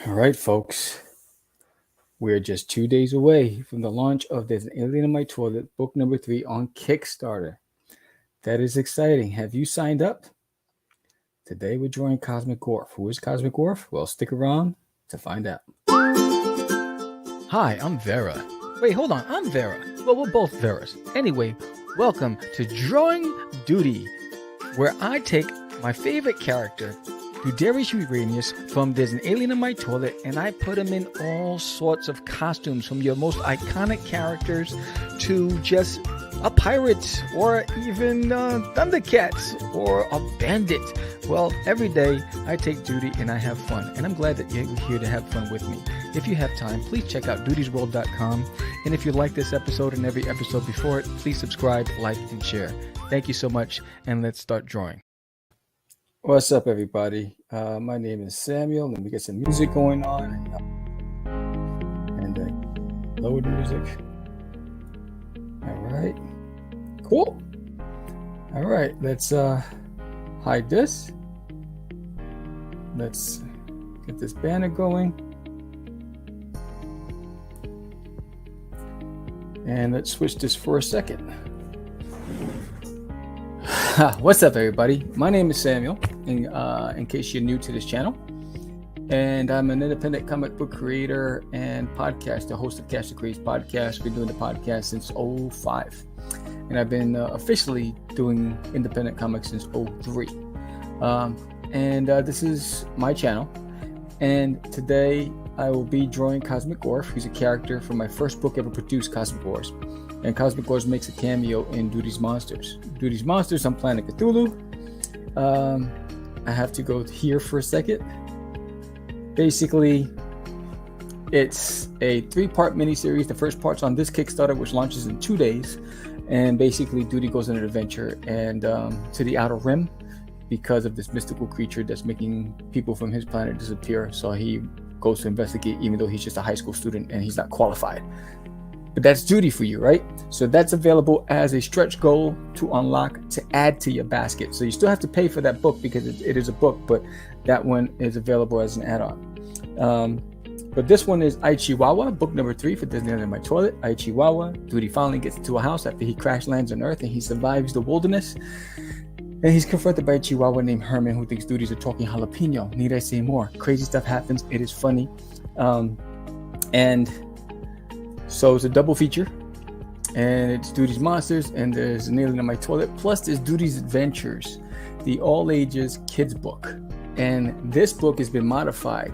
All right, folks. We're just 2 days away from the launch of There's an Alien in My Toilet, book number 3 on Kickstarter. That is exciting. Have you signed up? Today we're drawing Cosmic Gorf. Who is Cosmic Gorf? Well, stick around to find out. Hi, I'm Vera. Wait, hold on, I'm Vera. Well, we're both Veras. Anyway, welcome to Drawing Doodie, where I take my favorite character, Doodies World, from There's an Alien in My Toilet, and I put him in all sorts of costumes, from your most iconic characters to just a pirate, or even Thundercats, or a bandit. Well, every day I take Doodie and I have fun, and I'm glad that you're here to have fun with me. If you have time, please check out doodiesworld.com, and if you like this episode and every episode before it, please subscribe, like, and share. Thank you so much, and let's start drawing. What's up, everybody? My name is Samuel. Let me get some music going on. And load music. All right. Cool. All right. Let's hide this. Let's get this banner going. And let's switch this for a second. What's up, everybody? My name is Samuel, in case you're new to this channel. And I'm an independent comic book creator and podcaster, host of Cash the Craze podcast. Been doing the podcast since 2005. And I've been officially doing independent comics since 2003. This is my channel. And today I will be drawing Cosmic Gorf, who's a character from my first book ever produced, Cosmic Wars. And Cosmic Wars makes a cameo in Doodies Monsters. Doodies Monsters on Planet Cthulhu. I have to go here for a second. Basically, it's a 3-part miniseries. The first part's on this Kickstarter, which launches in 2 days. And basically, Doodie goes on an adventure and to the Outer Rim because of this mystical creature that's making people from his planet disappear. So he goes to investigate, even though he's just a high school student and he's not qualified. But that's Doodie for you, right? So that's available as a stretch goal to unlock, to add to your basket. So you still have to pay for that book because it is a book, but that one is available as an add-on. But this one is Aichiwawa, book number 3 for There's an Alien in My Toilet. Aichiwawa, Doodie finally gets into a house after he crash lands on Earth and he survives the wilderness. And he's confronted by a Chihuahua named Herman who thinks Doodie's a talking jalapeno. Need I say more? Crazy stuff happens. It is funny. So it's a double feature, and it's Doodie's Monsters, and there's an Alien in My Toilet, plus there's Doodie's Adventures, the all-ages kids book. And this book has been modified.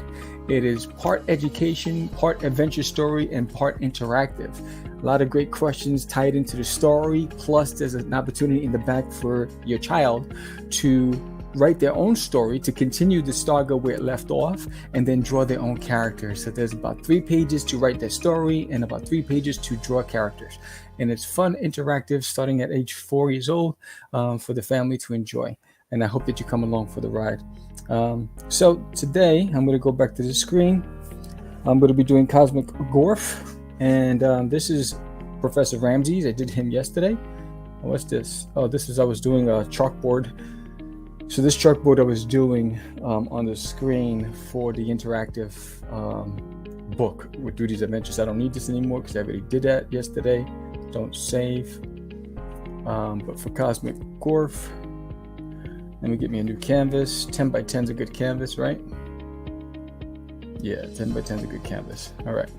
It is part education, part adventure story, and part interactive. A lot of great questions tied into the story, plus there's an opportunity in the back for your child to write their own story, to continue the saga where it left off, and then draw their own characters. So there's about 3 pages to write their story and about 3 pages to draw characters. And it's fun, interactive, starting at age 4 years old, for the family to enjoy. And I hope that you come along for the ride. So today I'm going to go back to the screen. I'm going to be doing Cosmic Gorf, and this is Professor Ramses. I did him yesterday. What's this? Oh, this is, I was doing a chalkboard. So this chalkboard I was doing on the screen for the interactive book with Doodie's Adventures. I don't need this anymore because I already did that yesterday. Don't save. But for Cosmic Gorf, let me get me a new canvas. 10 by 10 is a good canvas, right? Yeah, 10 by 10 is a good canvas. All right.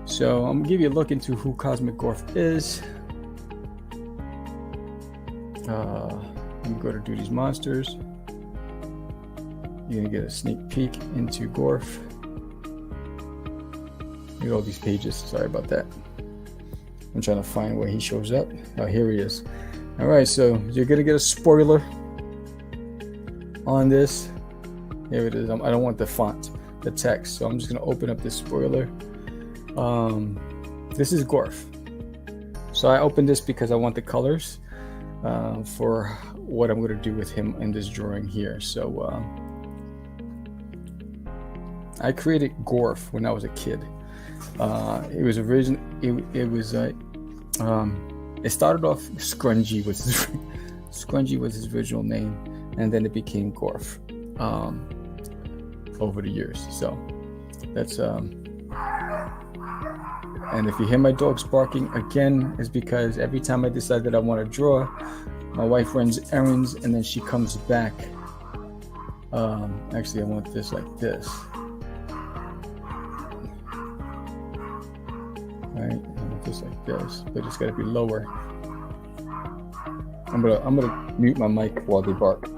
So I'm gonna give you a look into who Cosmic Gorf is. Let me go to Doodie's Monsters. You're gonna get a sneak peek into Gorf. Look at all these pages. Sorry about that. I'm trying to find where he shows up. Oh, here he is. All right, so you're gonna get a spoiler on this. Here it is. I don't want the font, the text, so I'm just gonna open up this spoiler. This is Gorf. So I opened this because I want the colors for what I'm going to do with him in this drawing here. So I created Gorf when I was a kid. It was it started off Scrungy was his original name, and then it became Gorf over the years. So That's and if you hear my dogs barking again, it's because every time I decide that I want to draw, my wife runs errands and then she comes back. Actually, I want this like this. Right, I want this like this, but it's got to be lower. I'm gonna mute my mic while they bark.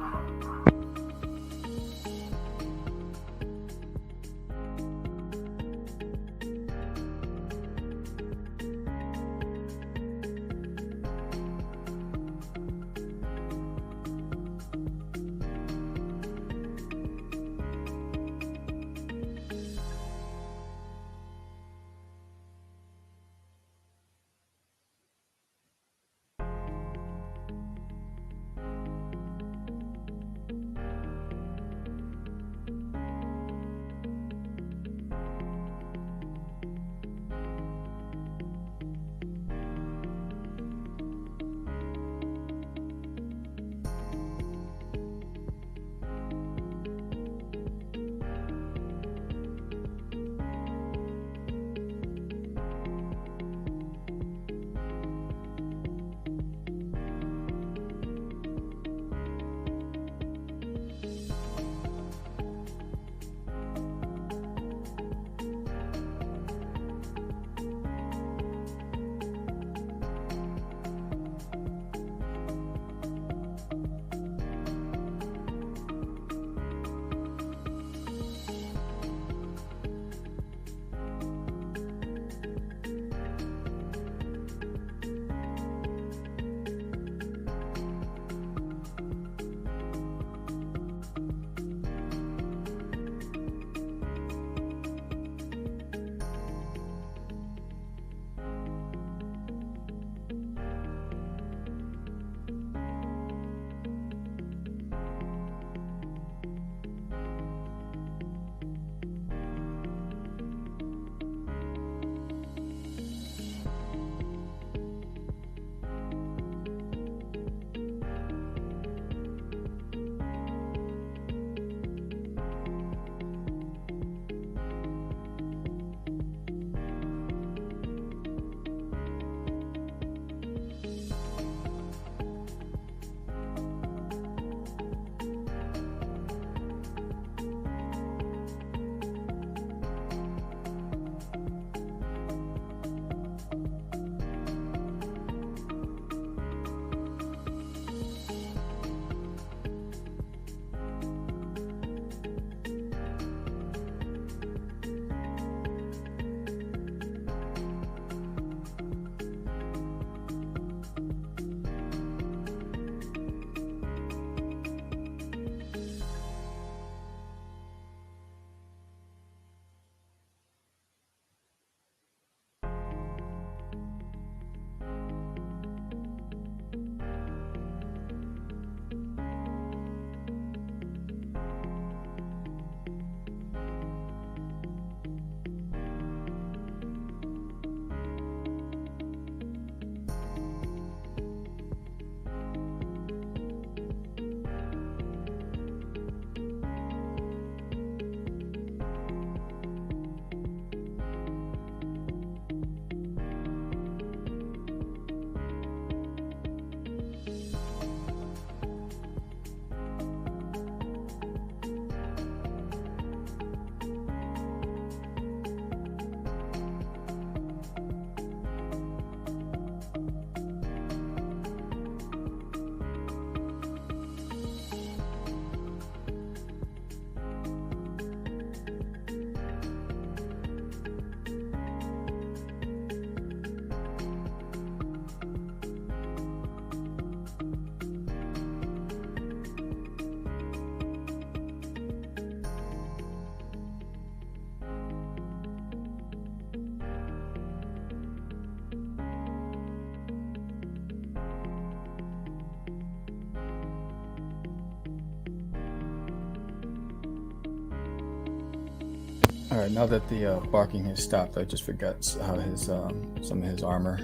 All right, now that the barking has stopped, I just forgot how his some of his armor.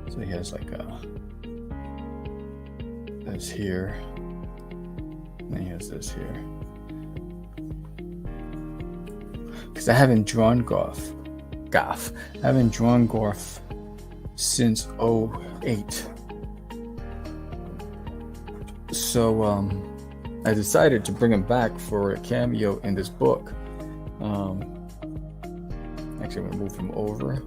So he has like this here, and then he has this here. because I haven't drawn Gorf. I haven't drawn Gorf since '08. So I decided to bring him back for a cameo in this book. Actually, I'm gonna move him over.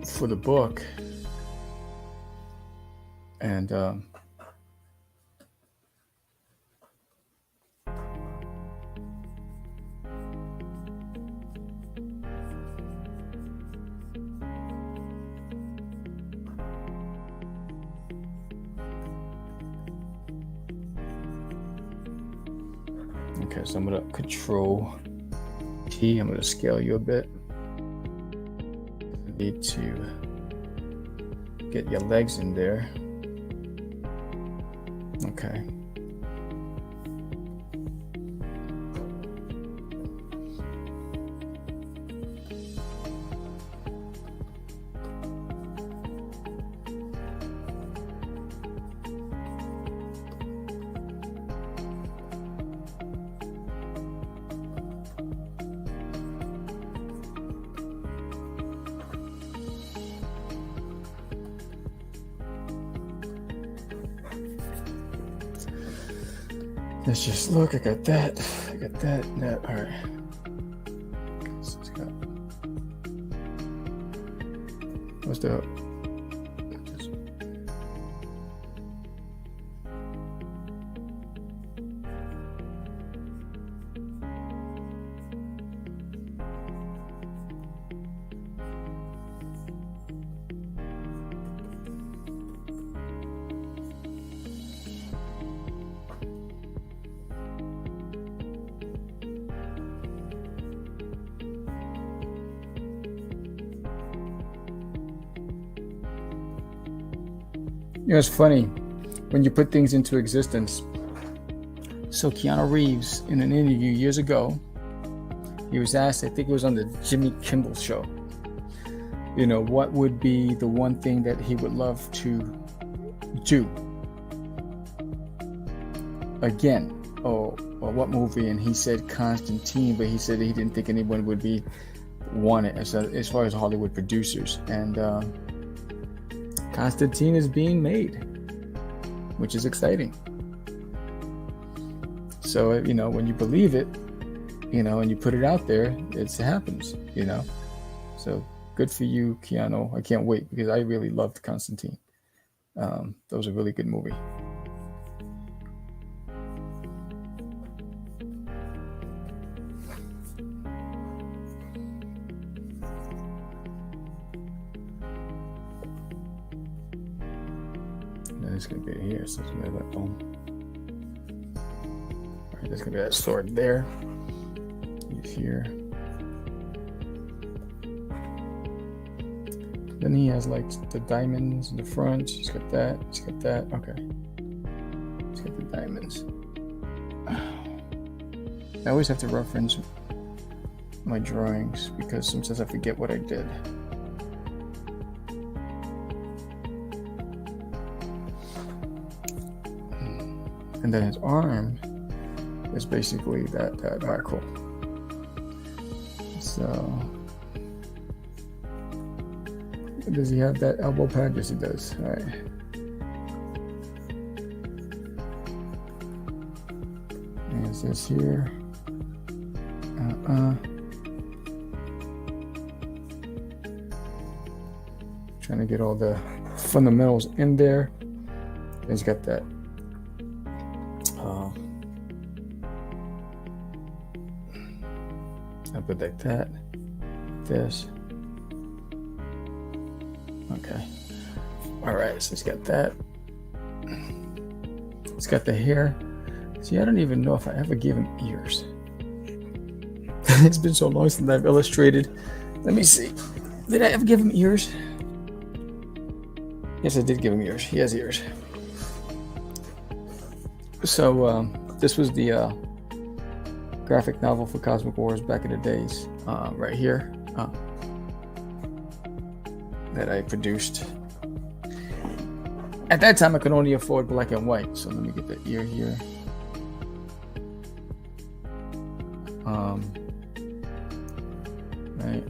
For the book, and okay, so I'm gonna Control T. I'm gonna scale you a bit. I need to get your legs in there. Okay. Let's just look. I got that. All right. So it's got, what's the? You know, it's funny when you put things into existence. So Keanu Reeves, in an interview years ago, he was asked, I think it was on the Jimmy Kimmel show, you know, what would be the one thing that he would love to do again, or what movie? And he said Constantine, but he said he didn't think anyone would be wanted as far as Hollywood producers. And Constantine is being made, which is exciting. So, you know, when you believe it, you know, and you put it out there, it happens, you know. So good for you, Keanu. I can't wait, because I really loved Constantine. That was a really good movie. It's gonna be here, so it's gonna be that boom. Alright, there's gonna be that sword there. He's here. Then he has like the diamonds in the front. He's got that. Okay. He's got the diamonds. I always have to reference my drawings because sometimes I forget what I did. And then his arm is basically that cool. So, does he have that elbow pad? Yes, he does. All right. And it says here. Trying to get all the fundamentals in there. And he's got that. I put like that, this. Okay. All right, so it's got that. It's got the hair. See, I don't even know if I ever gave him ears. It's been so long since I've illustrated. Let me see. Did I ever give him ears? Yes, I did give him ears. He has ears. So this was the graphic novel for Cosmic Wars back in the days, right here, that I produced. At that time, I could only afford black and white, so let me get the ear here. Right.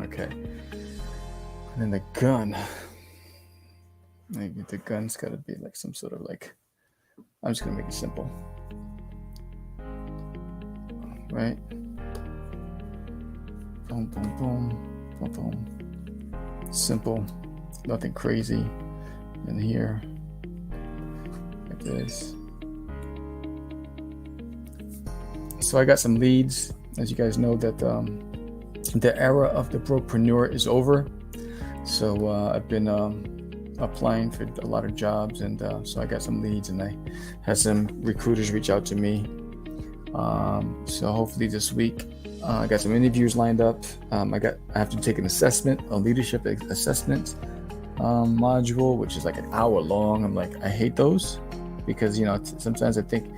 Okay. And then the gun. Maybe the gun's got to be like some sort of like. I'm just gonna make it simple. Right. Boom, boom, boom, boom, boom. Simple. Nothing crazy in here. Like this. So I got some leads. As you guys know, that the era of the brokepreneur is over. So I've been applying for a lot of jobs, and so I got some leads, and I had some recruiters reach out to me. So hopefully this week I got some interviews lined up. I have to take an assessment, a leadership assessment module, which is like an hour long. I'm like, I hate those because sometimes I think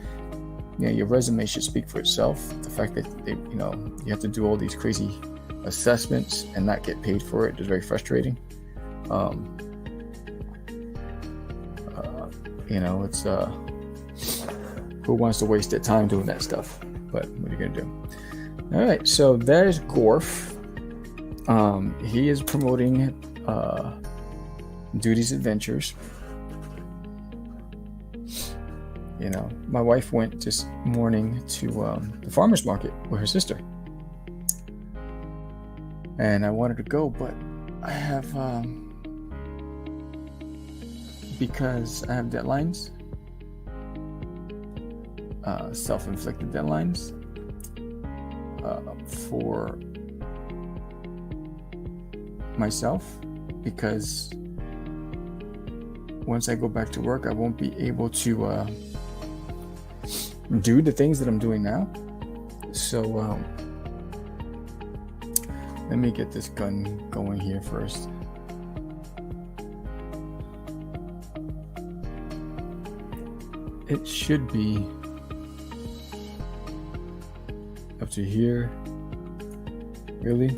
your resume should speak for itself. The fact that you have to do all these crazy assessments and not get paid for it is very frustrating. It's who wants to waste their time doing that stuff? But what are you gonna do? All right, so there's Gorf. He is promoting Doodies Adventures. My wife went this morning to the farmer's market with her sister, and I wanted to go, but I have because I have deadlines, self-inflicted deadlines for myself, because once I go back to work, I won't be able to do the things that I'm doing now. So let me get this gun going here first. It should be up to here. Really?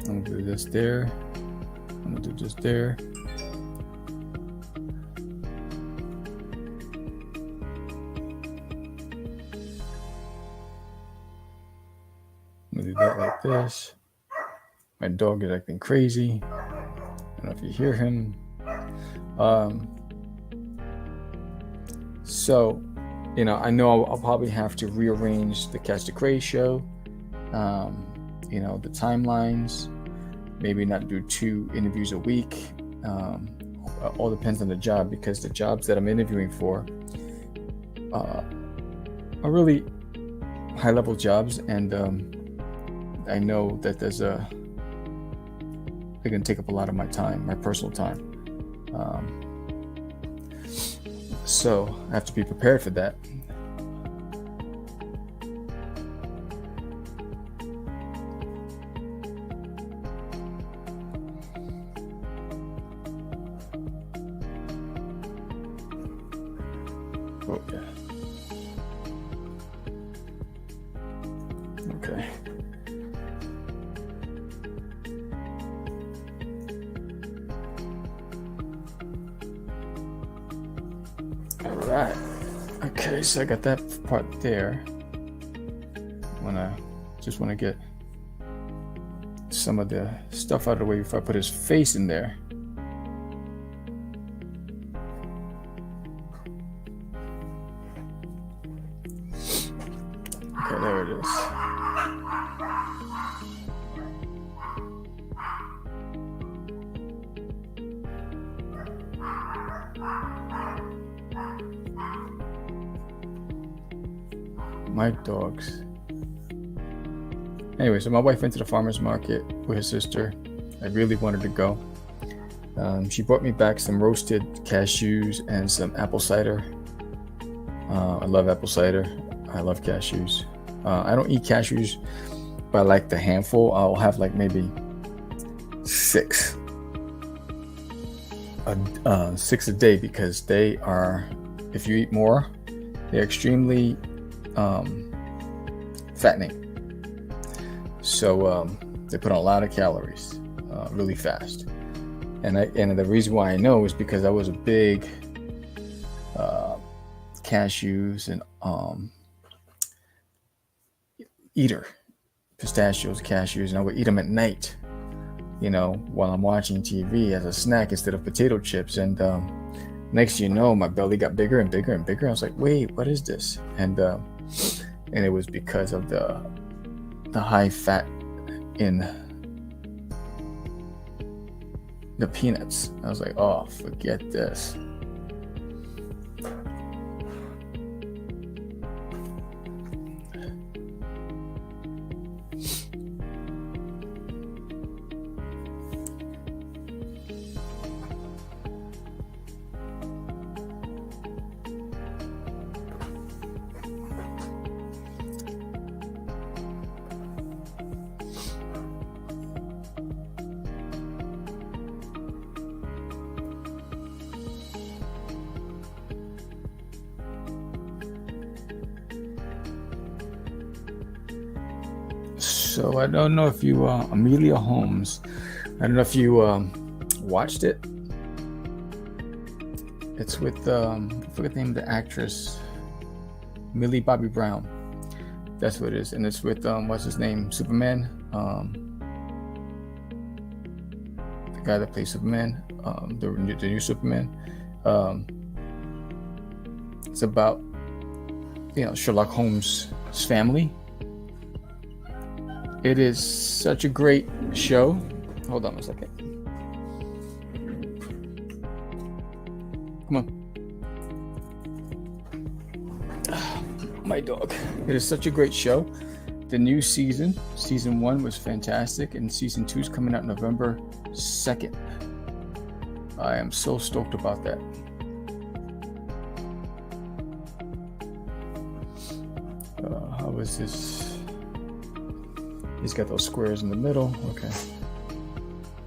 I'm gonna do this there. I'm gonna do this there. I'm gonna do that like this. My dog is acting crazy. I don't know if you hear him. So, I know I'll probably have to rearrange the Catch the Craze show, the timelines, maybe not do 2 interviews a week. All depends on the job, because the jobs that I'm interviewing for are really high-level jobs, and I know that they're going to take up a lot of my time, my personal time. So I have to be prepared for that. Oh, yeah. Okay. All right. Okay, so I got that part there. Just want to get some of the stuff out of the way before I put his face in there. Okay, there it is. My dogs. Anyway, so my wife went to the farmer's market with her sister. I really wanted to go. She brought me back some roasted cashews and some apple cider. I love apple cider. I love cashews. I don't eat cashews by like the handful. I'll have like maybe 6 a day, because they are, if you eat more, they're extremely fattening. So they put on a lot of calories really fast. And the reason why I know is because I was a big cashews and eater, pistachios, cashews, and I would eat them at night, while I'm watching TV as a snack instead of potato chips. And next you know, my belly got bigger and bigger and bigger. I was like, wait, what is this? And it was because of the high fat in the peanuts. I was like, oh, forget this. So I don't know if you, Amelia Holmes, I don't know if you watched it. It's with, I forget the name of the actress, Millie Bobby Brown. That's what it is. And it's with, what's his name? Superman. The guy that plays Superman, the new Superman. It's about, Sherlock Holmes' family. It is such a great show. Hold on a second. Come on. My dog. It is such a great show. The new season 1 was fantastic, and season 2 is coming out November 2nd. I am so stoked about that. How is this? He's got those squares in the middle. Okay.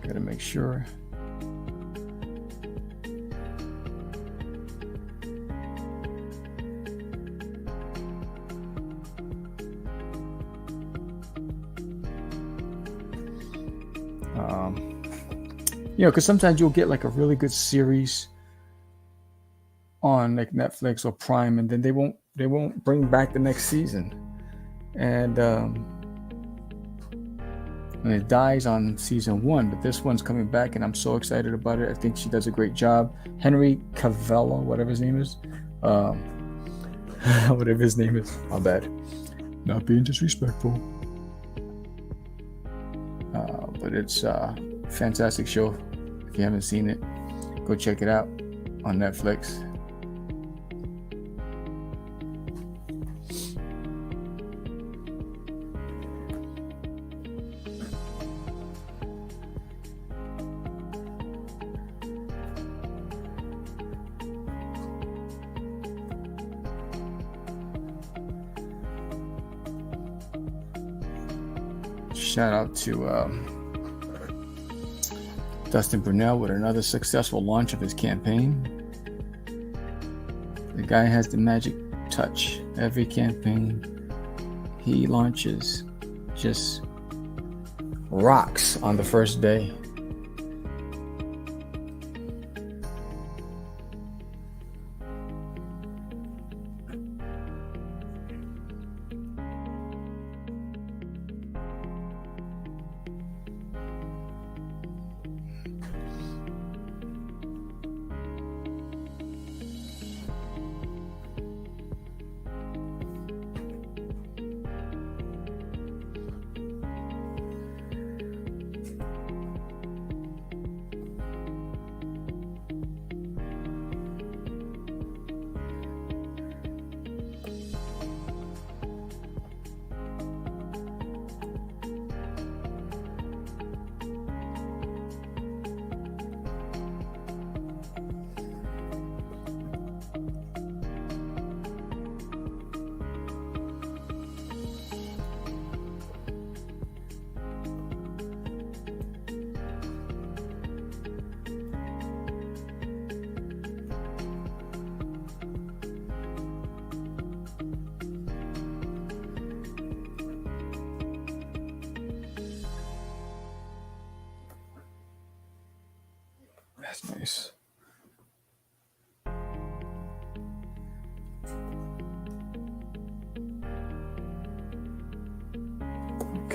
Gotta make sure. Because sometimes you'll get like a really good series on like Netflix or Prime, and then they won't bring back the next season, and it dies on season 1. But this one's coming back, and I'm so excited about it. I think she does a great job. Henry Cavill, whatever his name is, whatever his name is. My bad. Not being disrespectful. But it's a fantastic show. If you haven't seen it, go check it out on Netflix. Shout out to Dustin Brunel with another successful launch of his campaign. The guy has the magic touch. Every campaign he launches just rocks on the first day.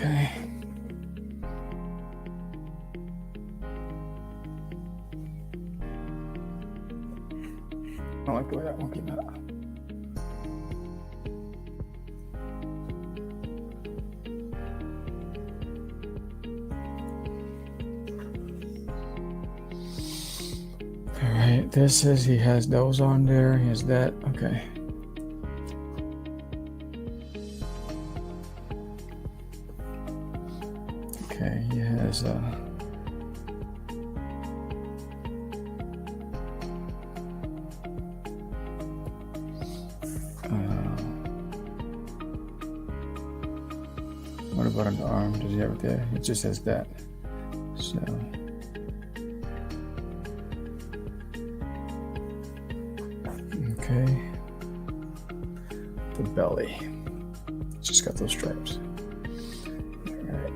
Okay. I don't like the way that one came out. All right, this says he has those on there. He has that. Okay. Okay, he has what about on the arm? Does he have it there? It just says that. So okay. The belly. It's just got those stripes. Alright.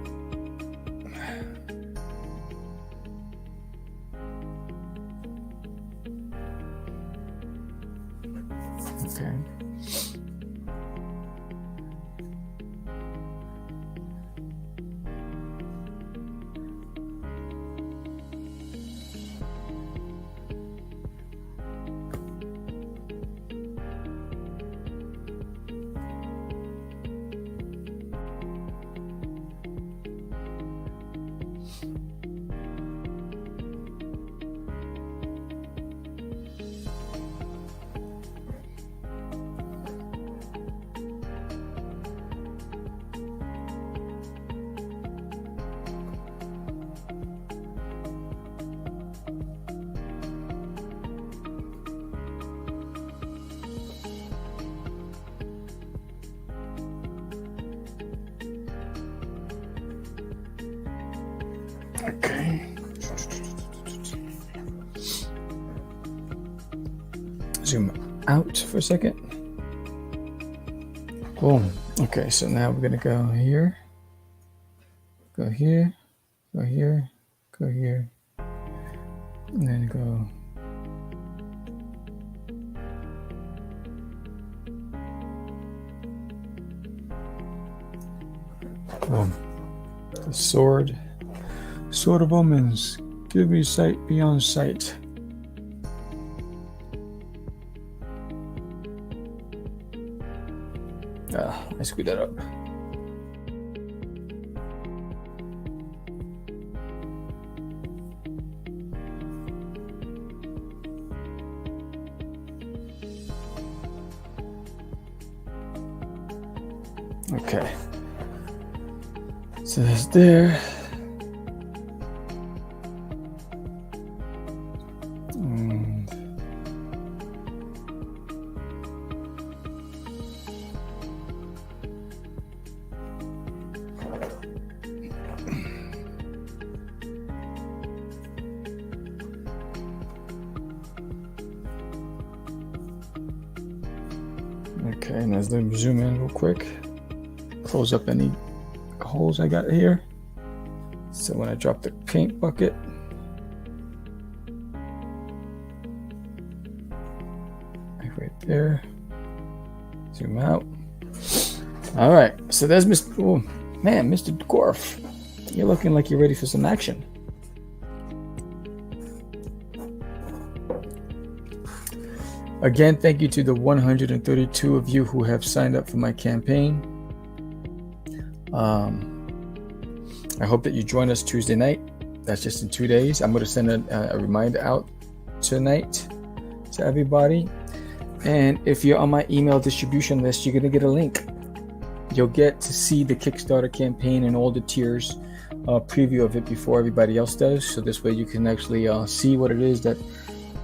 Okay. Okay. Zoom out for a second. Boom. Okay, so now we're gonna go here, go here, go here, go here, and then go. Boom. The sword. Sword of Omens, give me sight beyond sight. I screwed that up. Okay. So that's there. Okay, and let's zoom in real quick. Close up any holes I got here. So when I drop the paint bucket, right there. Zoom out. All right, so there's Mr. Oh man, Mr. Gorf. You're looking like you're ready for some action. Again, thank you to the 132 of you who have signed up for my campaign. I hope that you join us Tuesday night. That's just in 2 days. I'm going to send a reminder out tonight to everybody. And if you're on my email distribution list, you're going to get a link. You'll get to see the Kickstarter campaign and all the tiers, preview of it before everybody else does. So this way you can actually see what it is that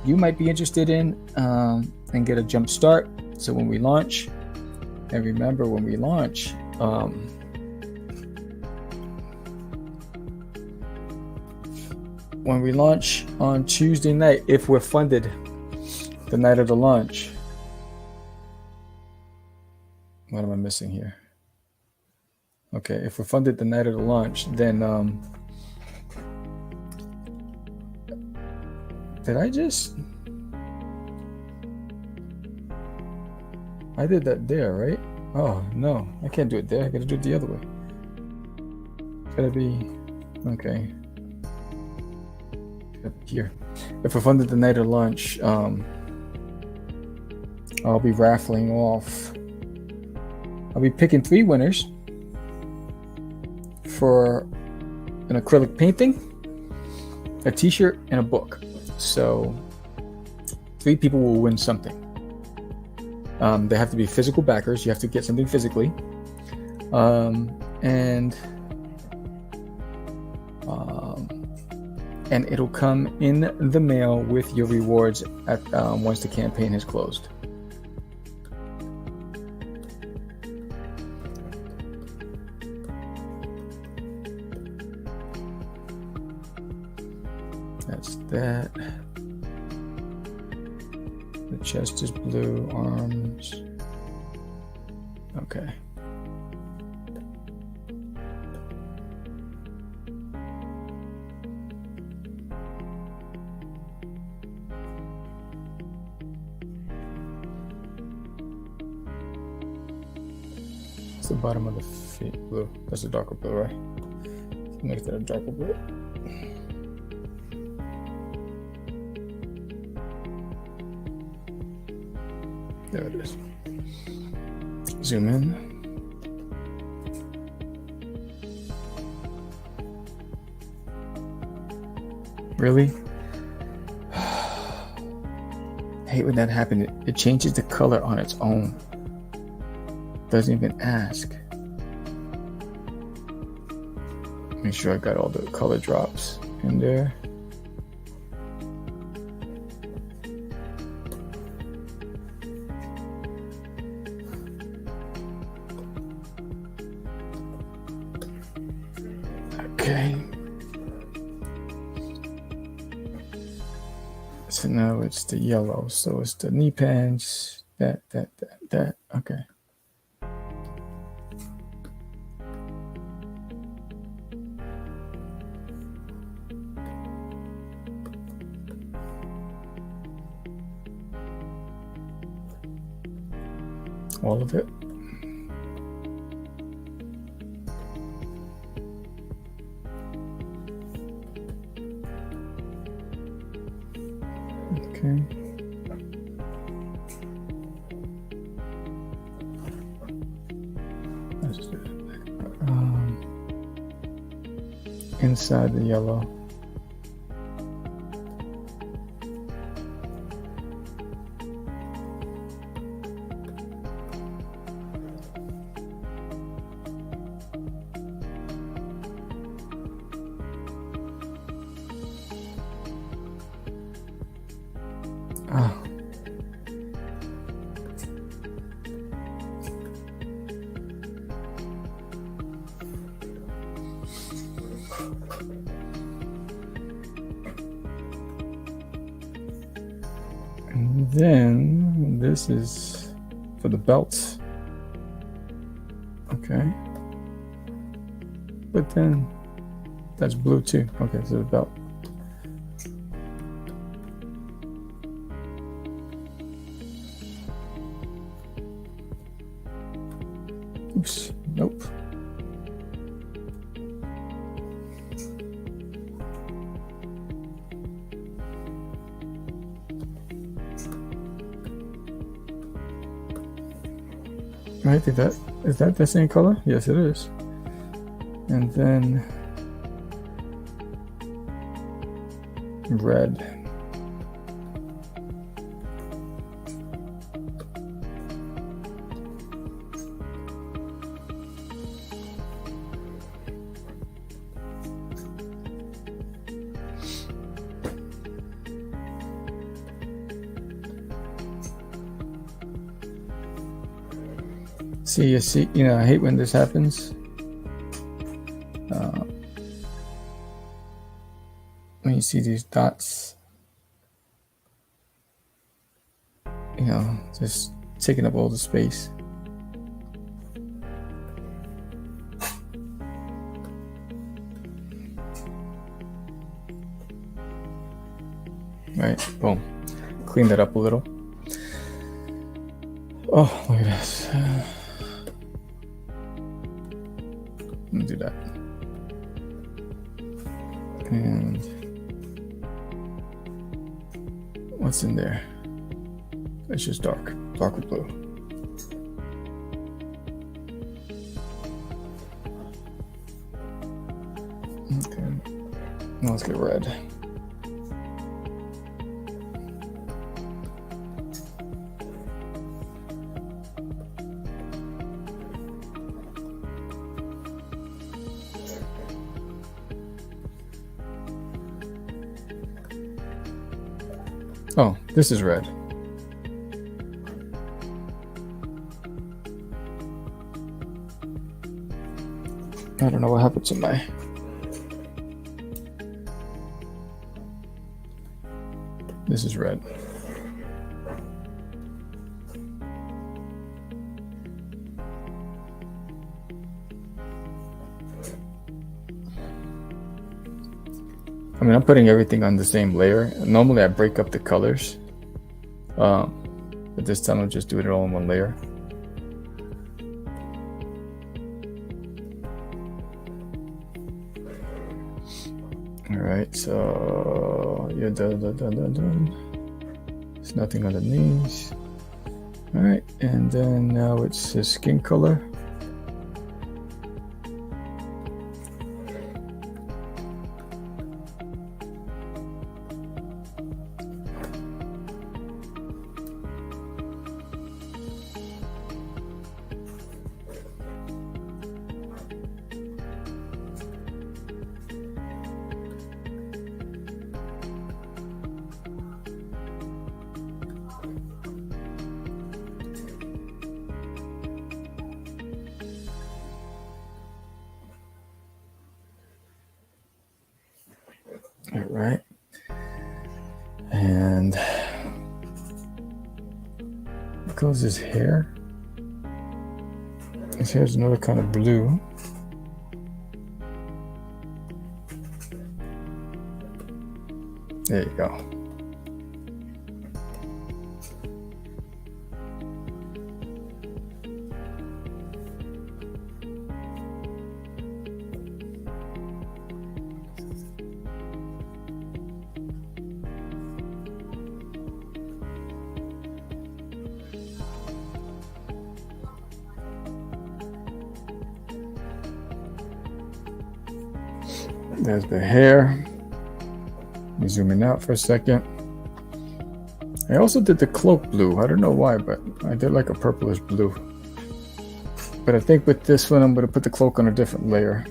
you might be interested in and get a jump start. So when we launch, and remember when we launch, on Tuesday night, if we're funded the night of the launch. What am I missing here? Okay, if we're funded the night of the launch, then did I did that there, right? Oh no, I can't do it there. I gotta do it the other way. Gotta be okay. Up here. If I funded the night of lunch, I'll be raffling off. I'll be picking 3 winners for an acrylic painting, a t-shirt, and a book. So 3 people will win something. They have to be physical backers. You have to get something physically. And it'll come in the mail with your rewards at once the campaign has closed. That's that. The chest is blue, arms. Okay. It's the bottom of the feet blue. That's a darker blue, right? Make that a darker blue. There it is. Zoom in. Really? I hate when that happens. It changes the color on its own. Doesn't even ask. Make sure I got all the color drops in there. Okay. So now it's the yellow. So it's the knee pads. That. Okay. All of it. Okay. That's it. Inside the yellow. Oh. And then this is for the belts. Okay. But then that's blue too. Okay, so the belt. Oops, nope. Right, is that the same color? Yes, it is. And then red. See, you know, I hate when this happens. When you see these dots, you know, just taking up all the space. Right, boom. Clean that up a little. Oh, look at this. Let me do that. And what's in there? It's just darker blue. Okay, now let's get red. Oh, this is red. I don't know what happened to my... This is red. I mean, I'm putting everything on the same layer. Normally I break up the colors, but this time I'll just do it all in one layer. All right, so yeah, done. There's nothing underneath. All right, and then now it's his skin color. All right, and because his hair's another kind of blue. There you go. There's the hair. Let me zoom in out for a second. I also did the cloak blue. I don't know why, but I did like a purplish blue. But I think with this one, I'm going to put the cloak on a different layer.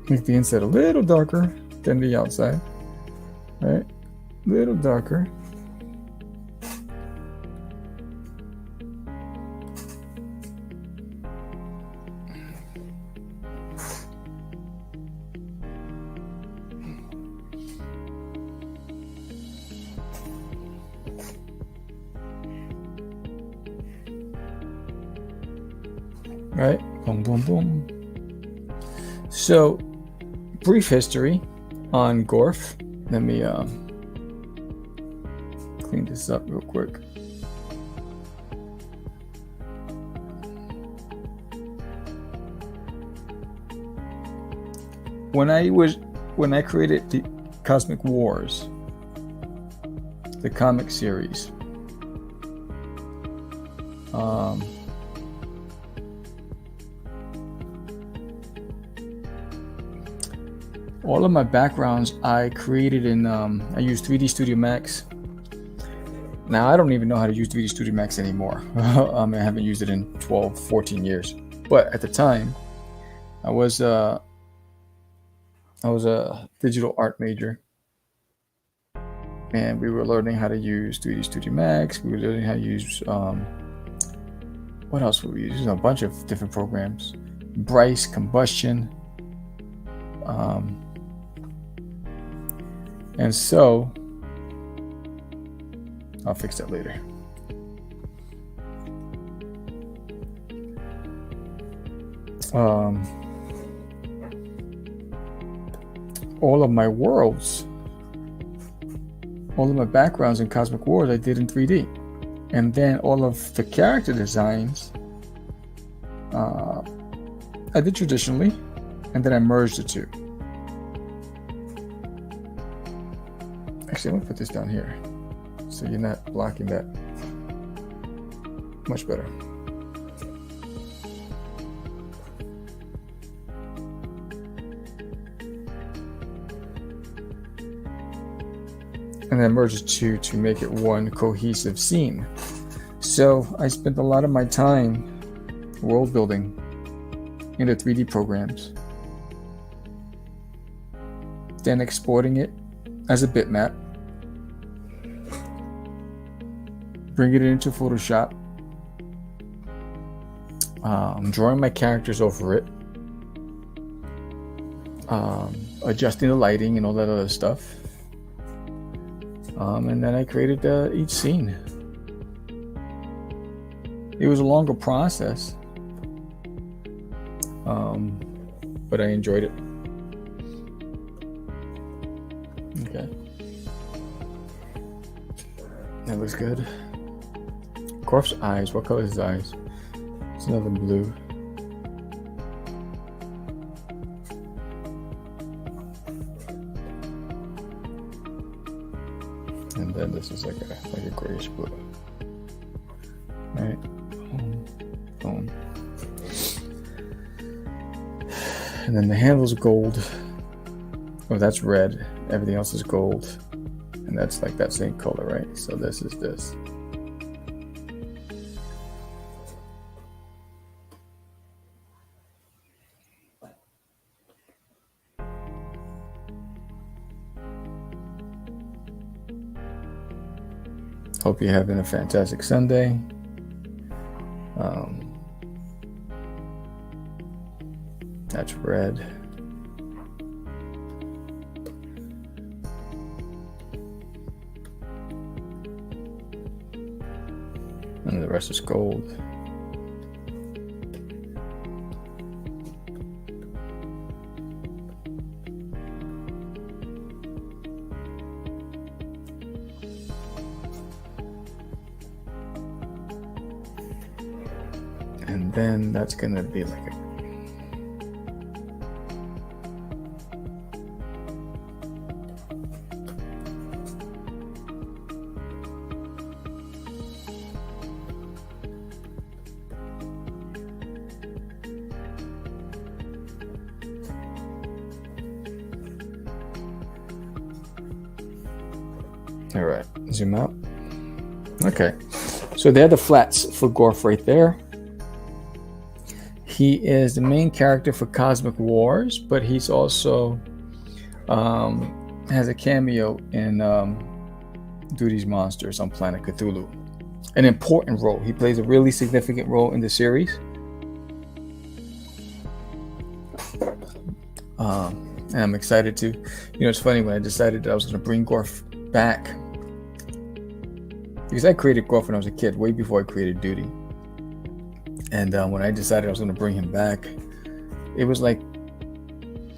Make the inside a little darker than the outside. Right? A little darker. Right? Boom, boom, boom. So, brief history on Gorf. Let me clean this up real quick. When I created the Cosmic Wars, the comic series, all of my backgrounds I created in, I used 3D Studio Max. Now, I don't even know how to use 3D Studio Max anymore. I haven't used it in 12, 14 years. But at the time, I was a digital art major. And we were learning how to use 3D Studio Max. We were learning how to use, what else were we using? A bunch of different programs. Bryce, Combustion. And so, I'll fix that later. All of my worlds all of my backgrounds in Cosmic Wars I did in 3D. And then all of the character designs I did traditionally, and then I merged the two. Actually, I'm gonna put this down here so you're not blocking that. Much better. And then merge the two to make it one cohesive scene. So I spent a lot of my time world building into 3D programs, then exporting it as a bitmap, bring it into Photoshop, drawing my characters over it, adjusting the lighting and all that other stuff. And then I created each scene. It was a longer process, but I enjoyed it. Okay, that looks good. Gorf's eyes. What color is his eyes? It's another blue. And then this is like a grayish blue. Right. Boom. And then the handle's gold. Oh, that's red. Everything else is gold. And that's like that same color, right? So this is this. Hope you're having a fantastic Sunday. That's red. And the rest is gold. And then that's gonna be like a all right, zoom out. Okay, so they're the flats for Gorf right there. He is the main character for Cosmic Wars, but he's also has a cameo in Doodies Monsters on Planet Cthulhu. An important role. He plays a really significant role in the series. And I'm excited to, it's funny when I decided that I was going to bring Gorf back, because I created Gorf when I was a kid, way before I created Doodie. And when I decided I was going to bring him back, it was like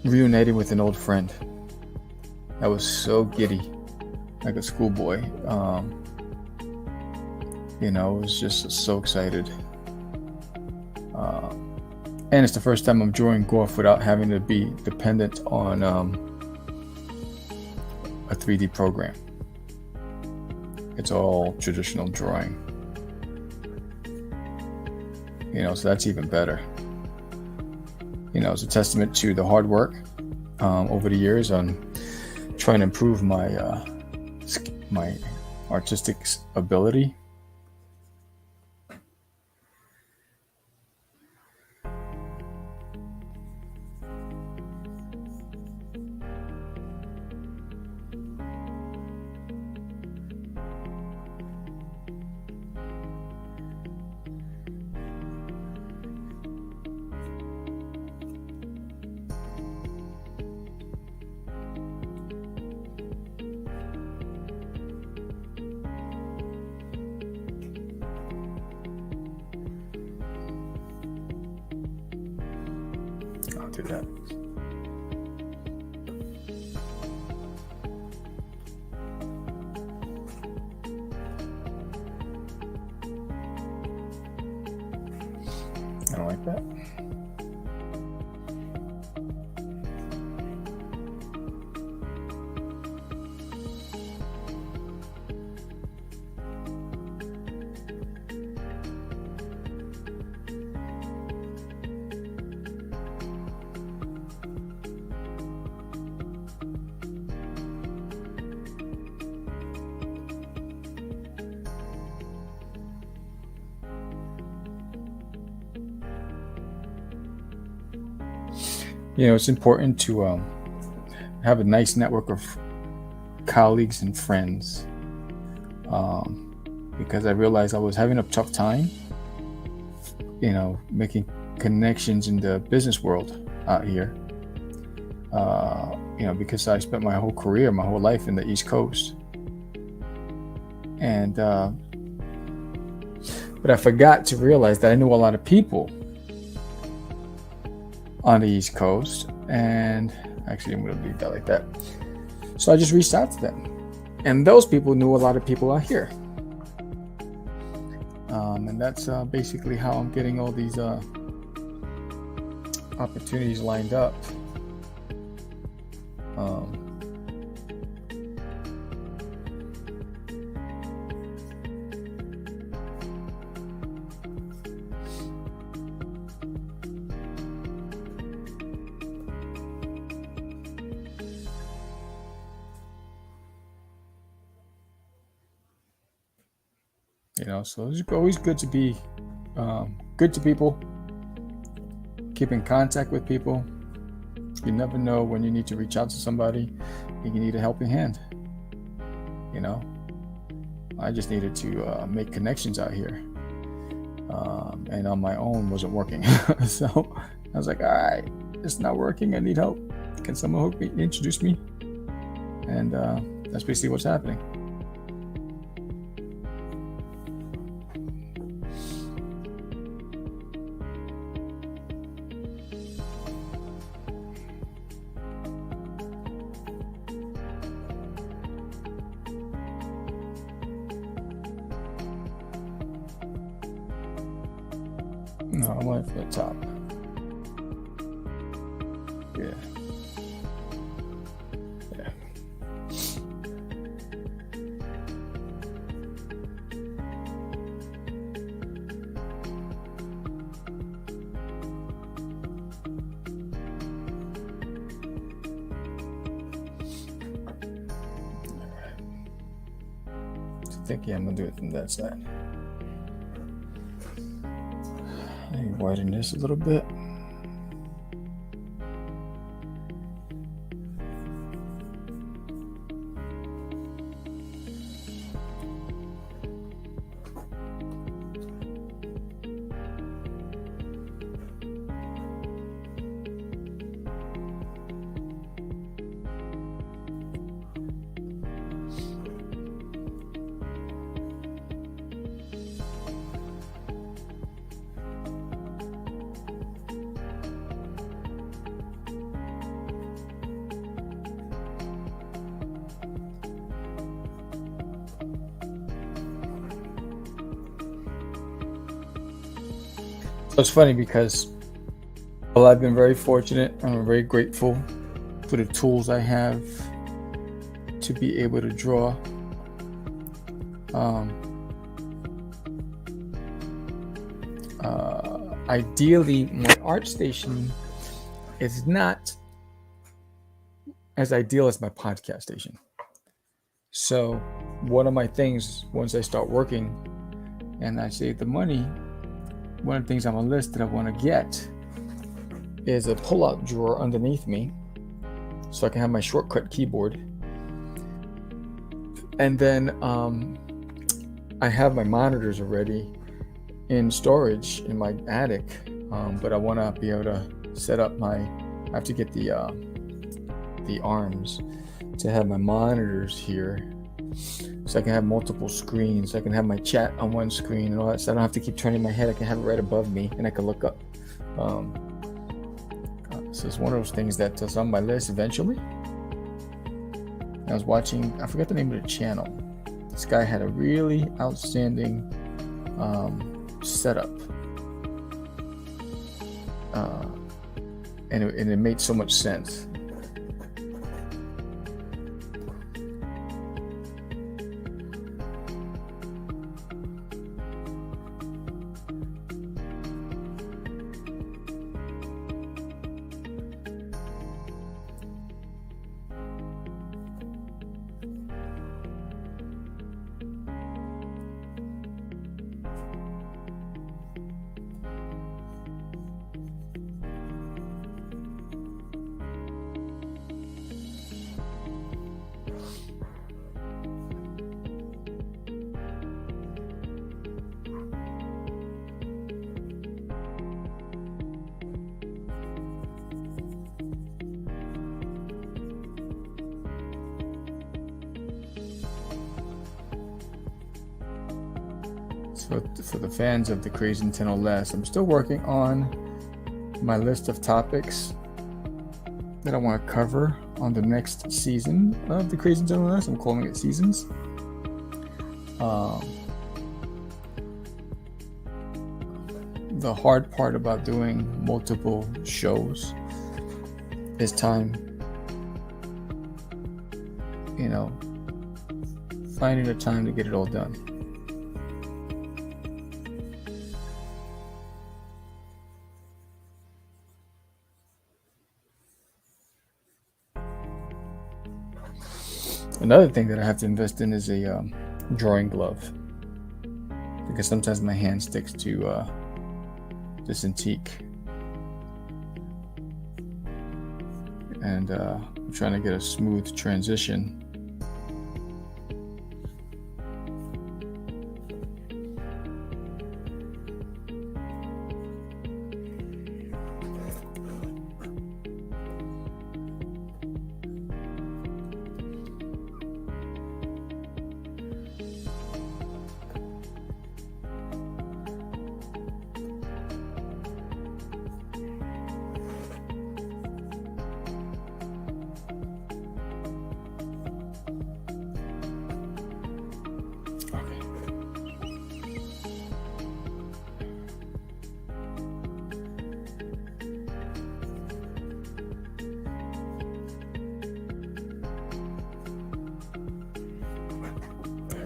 reuniting with an old friend. I was so giddy, like a schoolboy. I was just so excited. And it's the first time I'm drawing Gorf without having to be dependent on a 3D program. It's all traditional drawing. So that's even better. It's a testament to the hard work over the years on trying to improve my my artistic ability. I'll do that. it's important to have a nice network of colleagues and friends, because I realized I was having a tough time, making connections in the business world out here. Because I spent my whole career, my whole life in the East Coast, and but I forgot to realize that I knew a lot of people on the East Coast, and actually I'm going to leave that like that. So I just reached out to them, and those people knew a lot of people out here, and that's basically how I'm getting all these opportunities lined up. So it's always good to be good to people, keep in contact with people. You never know when you need to reach out to somebody and you need a helping hand. I just needed to make connections out here, and on my own wasn't working. So I was like, all right, it's not working, I need help. Can someone introduce me? And that's basically what's happening. No, I went for the top. Yeah. I think, I'm gonna do it from that side. Let me widen this a little bit. So it's funny because, well, I've been very fortunate. I'm very grateful for the tools I have to be able to draw. Ideally, my art station is not as ideal as my podcast station. So one of my things, once I start working and I save the money, one of the things on my list that I want to get is a pull-out drawer underneath me so I can have my shortcut keyboard. And then I have my monitors already in storage in my attic, but I want to be able to set up I have to get the arms to have my monitors here, so I can have multiple screens. I can have my chat on one screen and all that, so I don't have to keep turning my head. I can have it right above me and I can look up. So it's one of those things that's on my list eventually. I was watching, I forget the name of the channel. This guy had a really outstanding setup, and it made so much sense. So for the fans of the Crazy Nintendo Less, I'm still working on my list of topics that I want to cover on the next season of the Crazy Nintendo Less. I'm calling it seasons. The hard part about doing multiple shows is time. Finding the time to get it all done. Another thing that I have to invest in is a drawing glove, because sometimes my hand sticks to this antique, and I'm trying to get a smooth transition.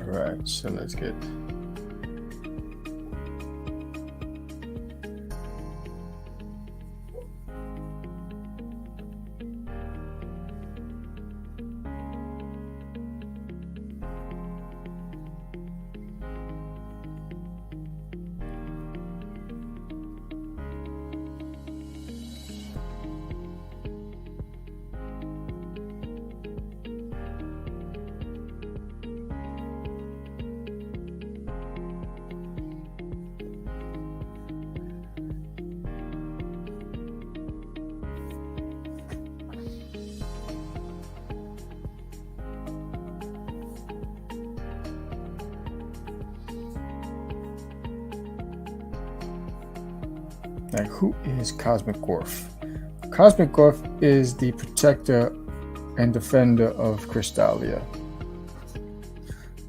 Right, so let's get Now, who is Cosmic Gorf? Cosmic Gorf is the protector and defender of Crystallia.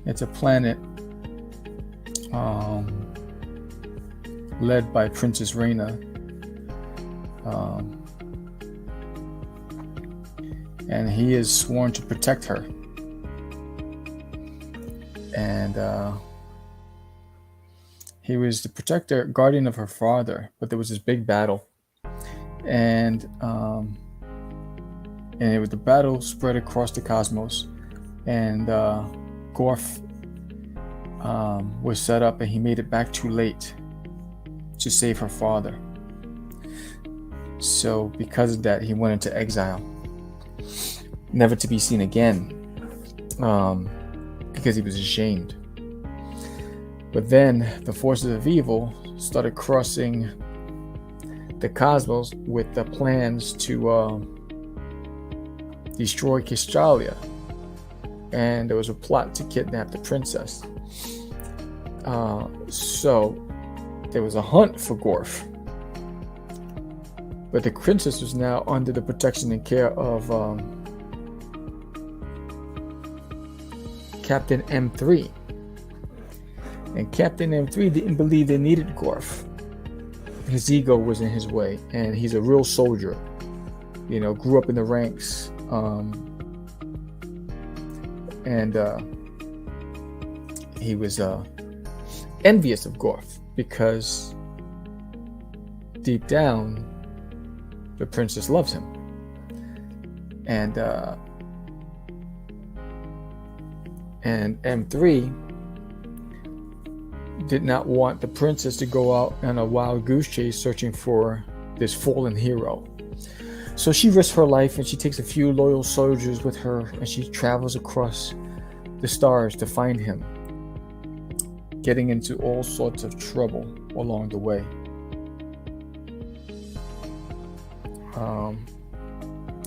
It's a planet led by Princess Reina, and he is sworn to protect her. And he was the protector, guardian of her father, but there was this big battle, and the battle spread across the cosmos, and Gorf was set up, and he made it back too late to save her father. So because of that, he went into exile, never to be seen again, because he was ashamed. But then the forces of evil started crossing the cosmos with the plans to destroy Crystallia, and there was a plot to kidnap the princess. So there was a hunt for Gorf, but the princess was now under the protection and care of Captain M3. And Captain M3 didn't believe they needed Gorf. His ego was in his way, and he's a real soldier. Grew up in the ranks, and he was envious of Gorf because deep down, the princess loves him, and M3 did not want the princess to go out on a wild goose chase searching for this fallen hero. So she risks her life, and she takes a few loyal soldiers with her, and she travels across the stars to find him, getting into all sorts of trouble along the way.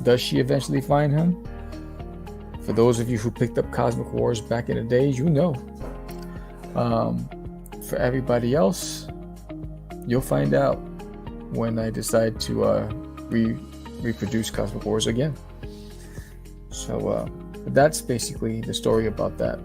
Does she eventually find him? For those of you who picked up Cosmic Wars back in the days, for everybody else, you'll find out when I decide to reproduce Cosmic Wars again. So that's basically the story about that.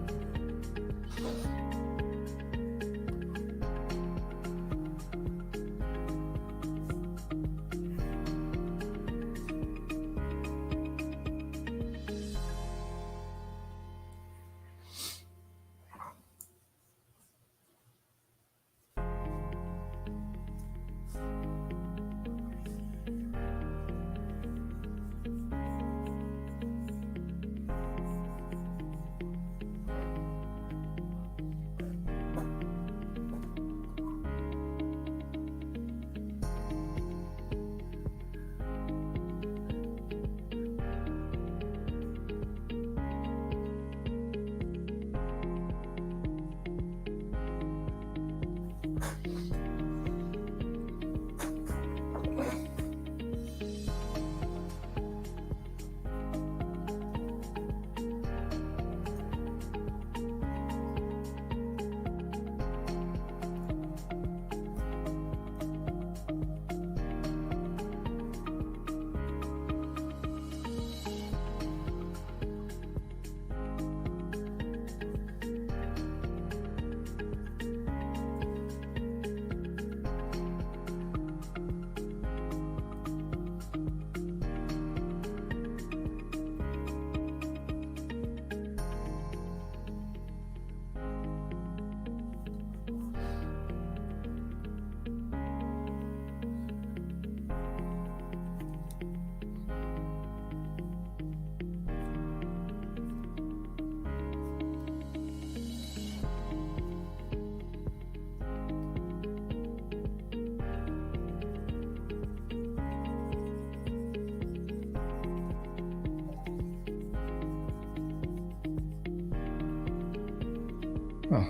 Oh.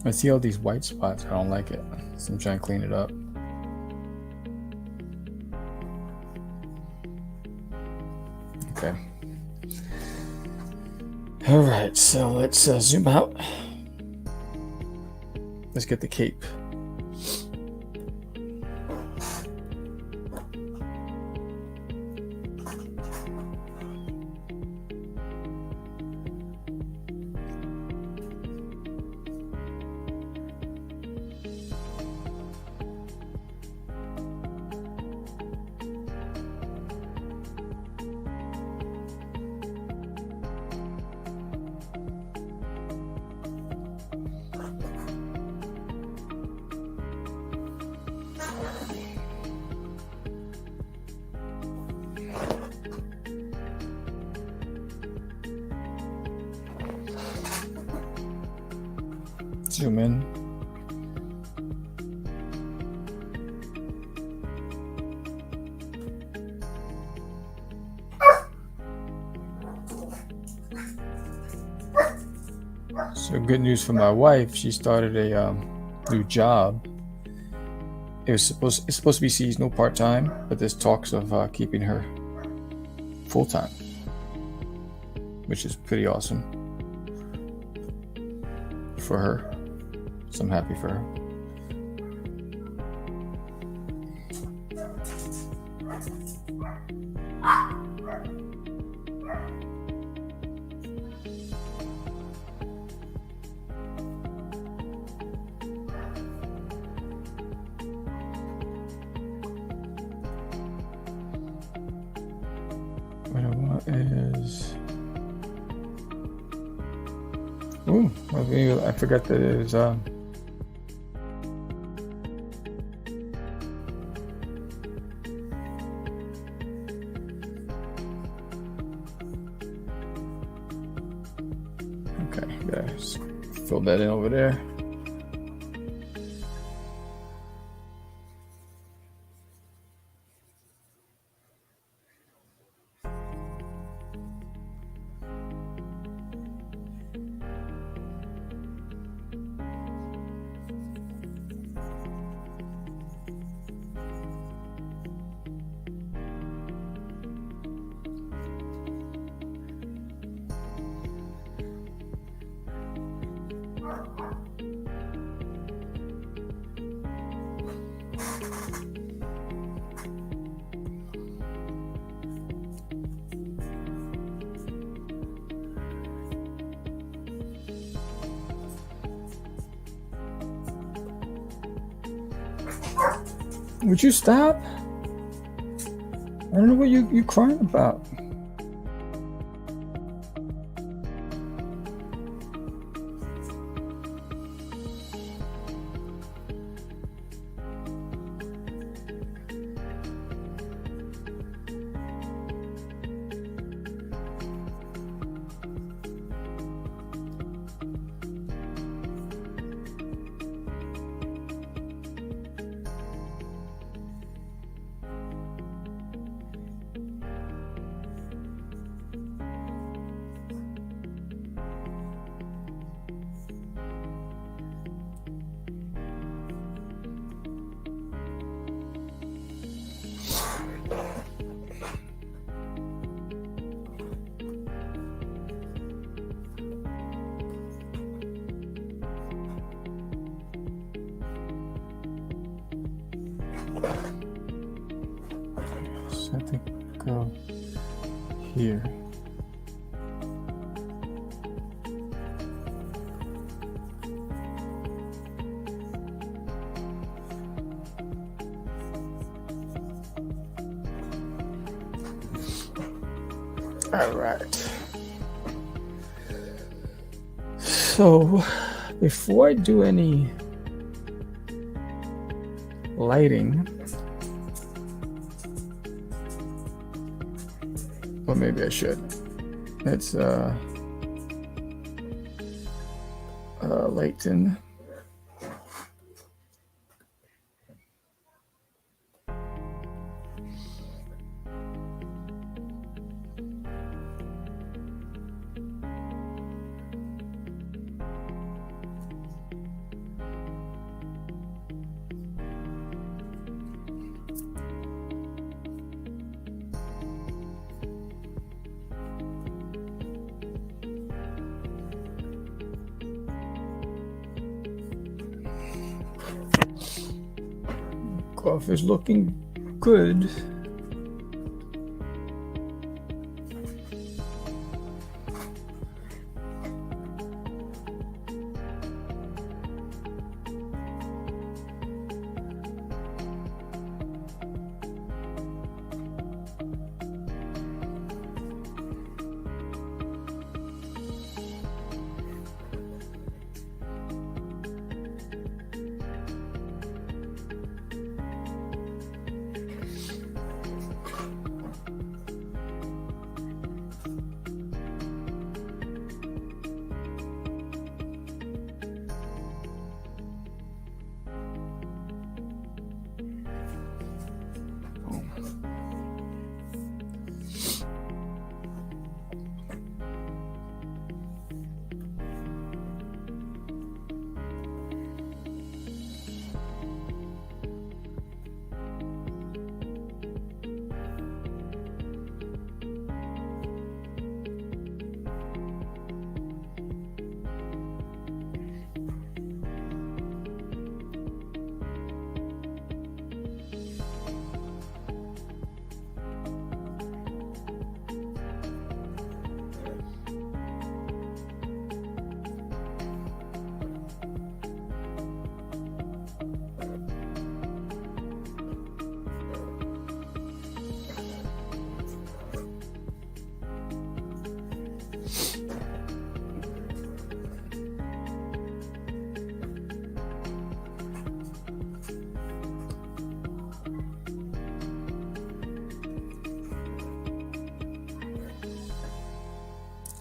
I see all these white spots. I don't like it, so I'm trying to clean it up. Okay. All right, so let's zoom out. Let's get the cape. Zoom in. So good news for my wife. She started a new job. It's supposed to be seasonal, part-time, but there's talks of keeping her full-time, which is pretty awesome for her. So I'm happy for her. What I want is... Ooh, I forgot that it was. Okay, guys, fill that in over there. Would you stop? I don't know what you crying about. So I think go here. All right. So before I do any lighting, or maybe I should. Let's lighten. Gorf is looking good.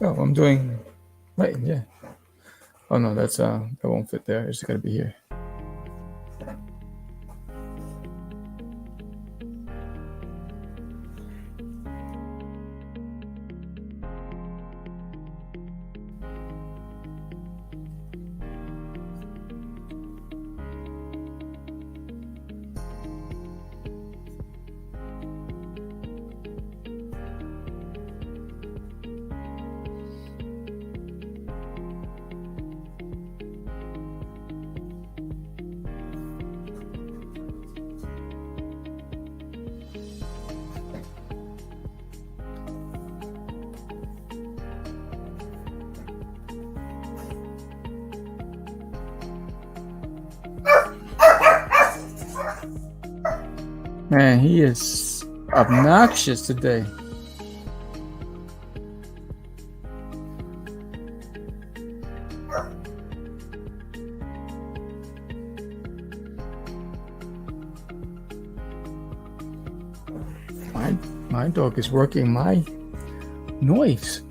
Oh, I'm doing right. Yeah. Oh no, that's that won't fit there. It's got to be here. Man, he is obnoxious today. My dog is working my noise.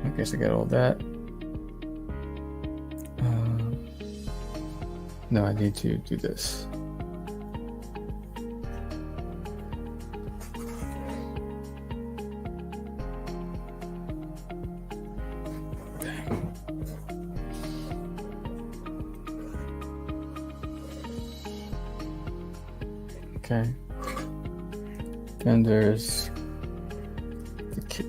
I guess I got all that. No, I need to do this. Okay. Then there's the cape.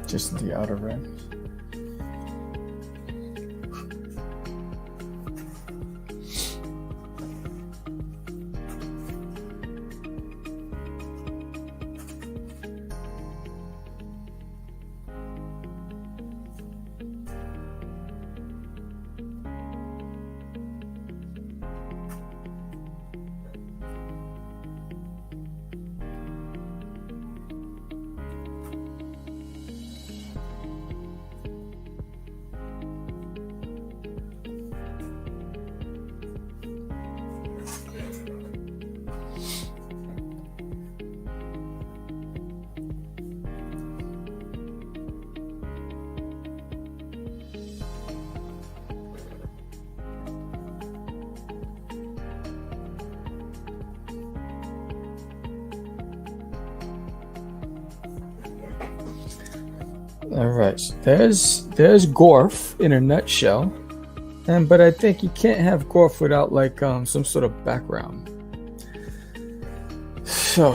Just the outer rim. All right, so there's Gorf in a nutshell, but I think you can't have Gorf without like some sort of background. So,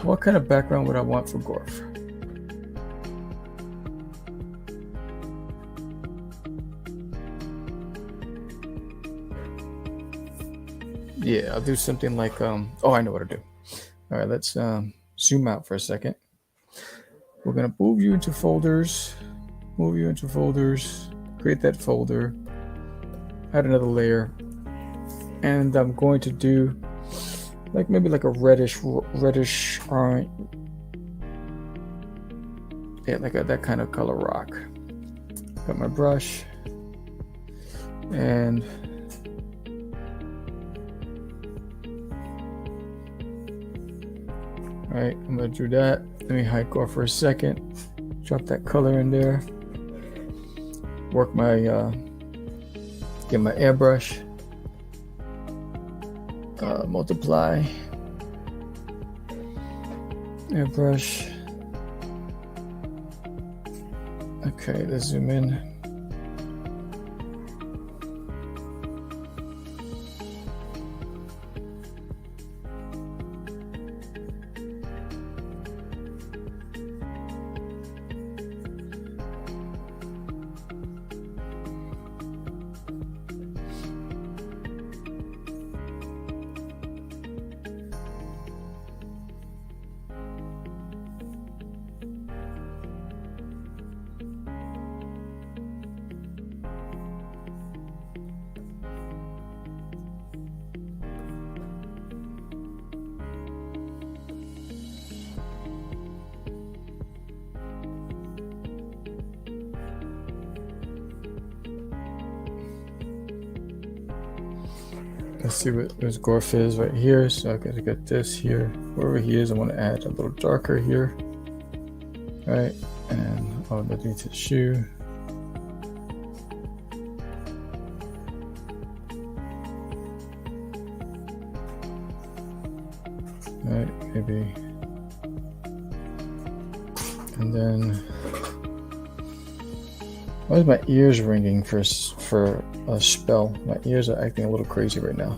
what kind of background would I want for Gorf? Yeah, I'll do something like oh, I know what to do. All right, let's zoom out for a second. We're gonna move you into folders. move you into folders, create that folder, add another layer, and I'm going to do like maybe like a reddish orange, yeah, like that kind of color rock. Got my brush, and all right, I'm gonna do that. Let me hide Gorf for a second. Drop that color in there. Work my get my airbrush. Multiply. Airbrush. Okay, let's zoom in. Let's see what this Gorf is right here. So I gotta get this here. Wherever he is, I want to add a little darker here. All right, and underneath his shoe. All right, maybe. And then, why is my ears ringing for a spell? My ears are acting a little crazy right now.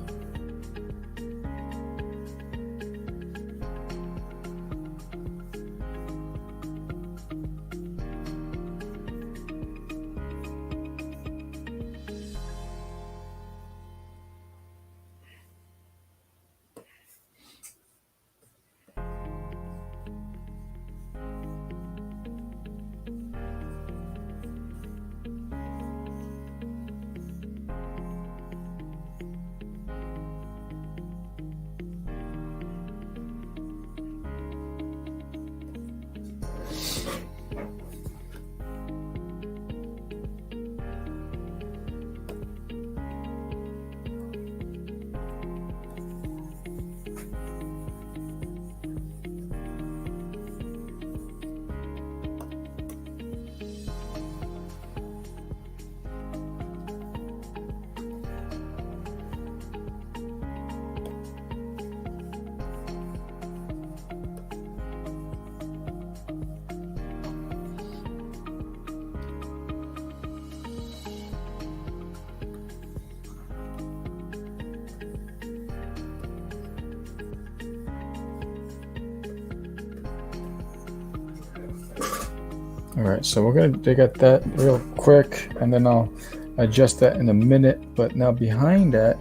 All right, so we're gonna dig at that real quick, and then I'll adjust that in a minute. But now behind that,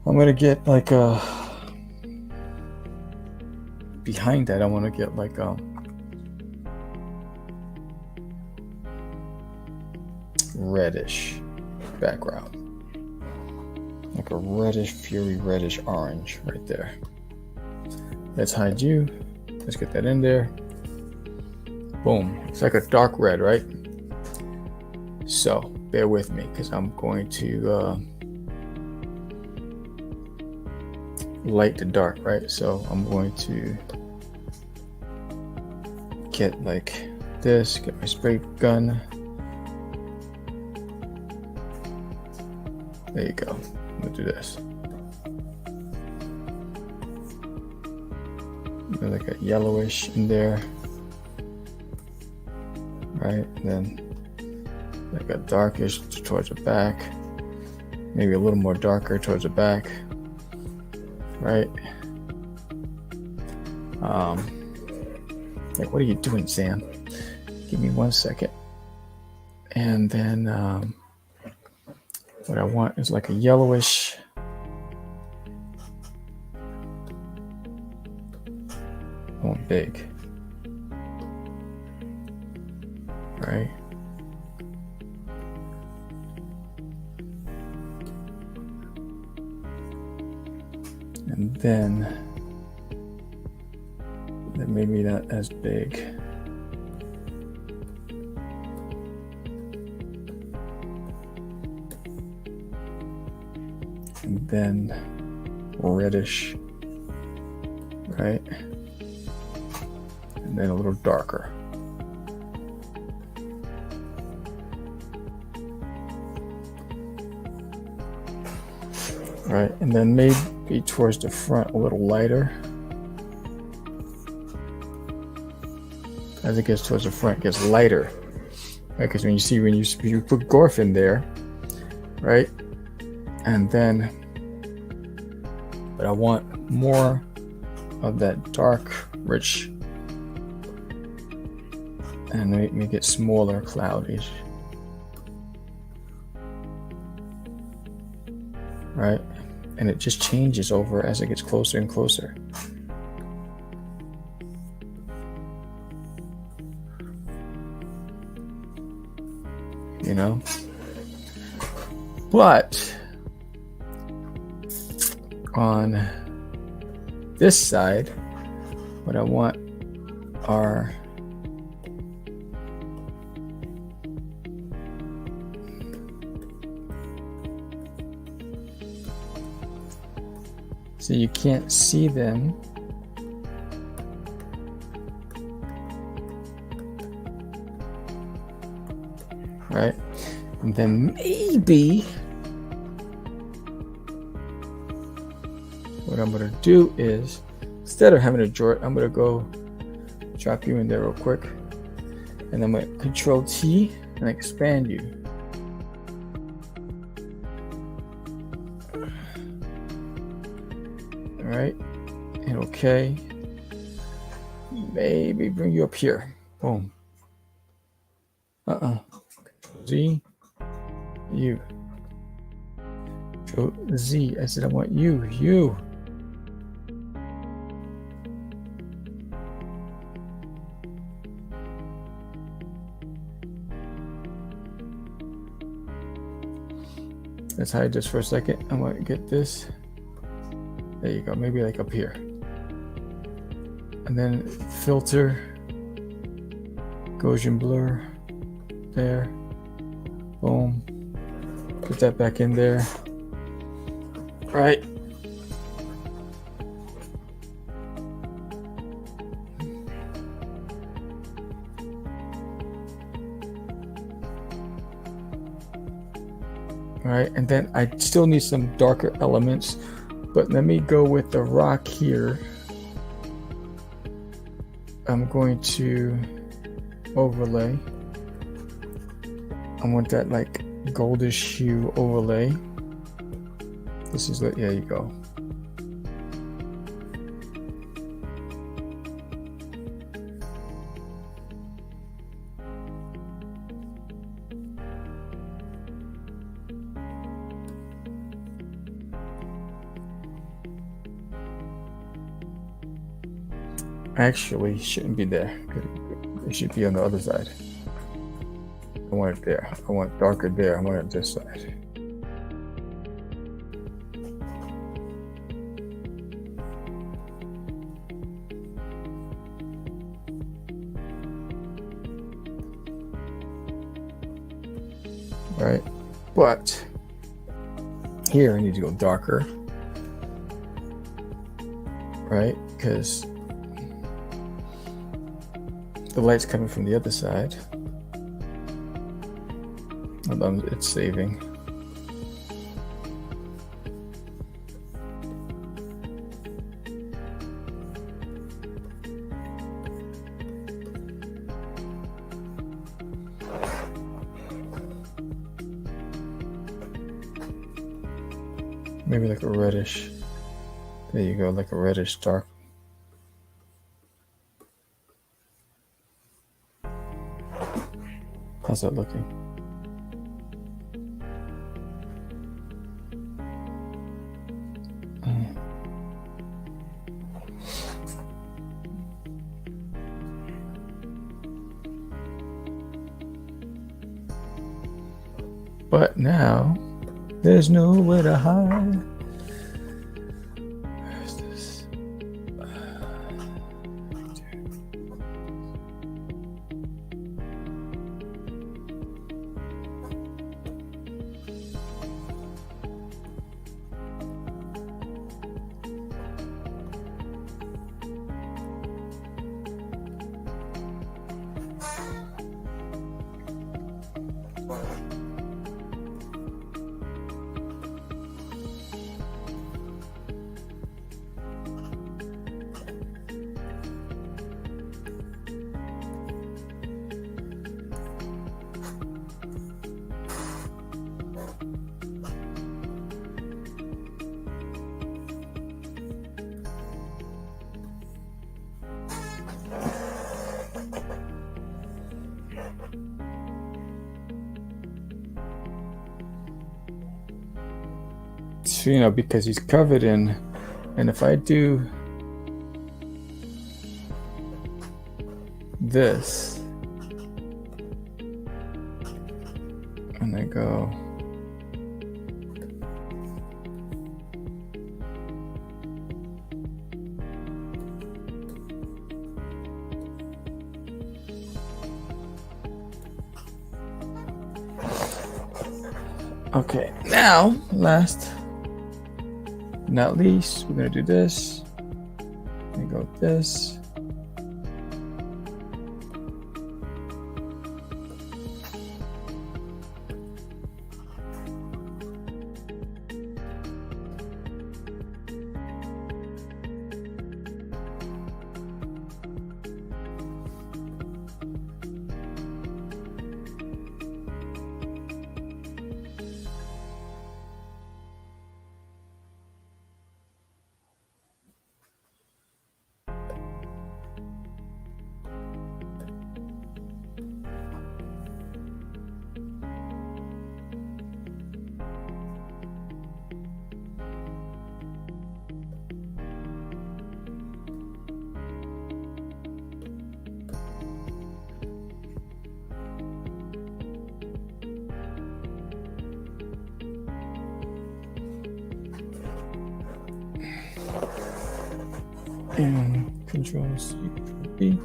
I'm gonna get like a. Behind that, I want to get like a reddish background, like a reddish, fury reddish orange right there. Let's hide you. Let's get that in there. Boom. It's like a dark red, right? So bear with me because I'm going to light to dark, right? So I'm going to get like this, get my spray gun. There you go. I'm gonna do this. Like a yellowish in there. Right, and then like a darkish towards the back, maybe a little more darker towards the back, right? Like, what are you doing, Sam? Give me 1 second. And then what I want is like a yellowish, I want big. right? And then maybe not as big. And then reddish, right? And then a little darker. Right, and then maybe towards the front a little lighter. As it gets towards the front, it gets lighter. Right, because when you put Gorf in there, right? And then, but I want more of that dark, rich, and make it smaller, cloudish. Right? And it just changes over as it gets closer and closer. You know? But on this side, what I want are so you can't see them. Right? And then maybe what I'm going to do is, instead of having to draw it, I'm going to go drop you in there real quick. And I'm going to Control T and expand you. All right. And okay. Maybe bring you up here. Boom. Z, you. Control Z. I said I want you. Let's hide this for a second. I want to get this. There you go. Maybe like up here. And then filter, Gaussian blur. There. Boom. Put that back in there. Right. Right, and then I still need some darker elements, but let me go with the rock here. I'm going to overlay. I want that like goldish hue overlay. This is what, there you go. Actually, shouldn't be there. It should be on the other side. I want it there. I want darker there. I want it this side. Right? But here I need to go darker. Right? Because the light's coming from the other side. Hold on, it's saving. Maybe like a reddish. There you go, like a reddish dark. How's that looking? But now there's nowhere to hide. Where's this? You know, because he's covered in, and if I do this and I go okay, now last not least, we're gonna do this and go with this. And Control C, Control V.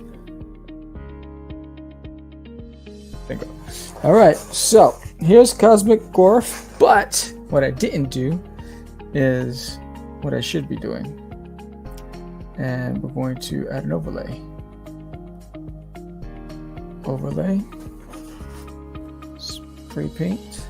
There you go. All right, so here's Cosmic Gorf, but what I didn't do is what I should be doing. And we're going to add an overlay. Overlay. Spray paint.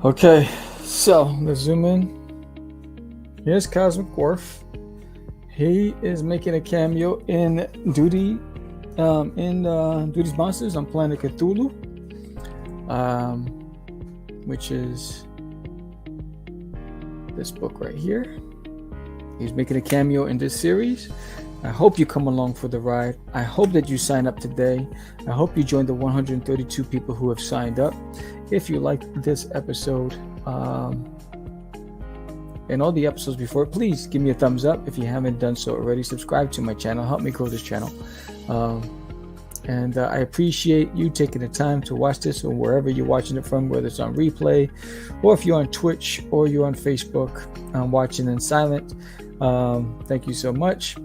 Okay, so let's zoom in. Here's Cosmic Gorf. He is making a cameo in Doodie, Doodie's Monsters on Planet Cthulhu. which is this book right here. He's making a cameo in this series. I hope you come along for the ride. I hope that you sign up today. I hope you join the 132 people who have signed up. If you liked this episode and all the episodes before, please give me a thumbs up. If you haven't done so already, subscribe to my channel. Help me grow this channel. And I appreciate you taking the time to watch this, or wherever you're watching it from, whether it's on replay or if you're on Twitch or you're on Facebook watching in silent. Thank you so much.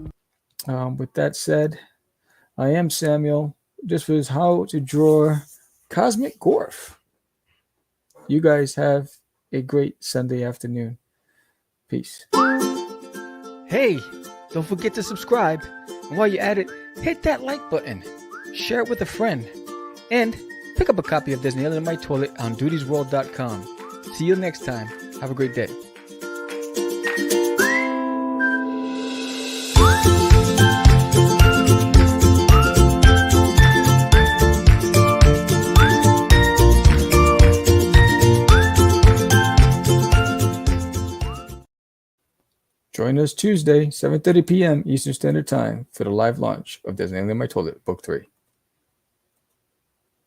With that said, I am Samuel. This was how to draw Cosmic Gorf. You guys have a great Sunday afternoon. Peace. Hey, don't forget to subscribe. And while you're at it, hit that like button. Share it with a friend. And pick up a copy of There's an Alien in My Toilet on doodiesworld.com. See you next time. Have a great day. Join us Tuesday, 7:30 p.m. Eastern Standard Time for the live launch of There's an Alien in My Toilet, Book 3.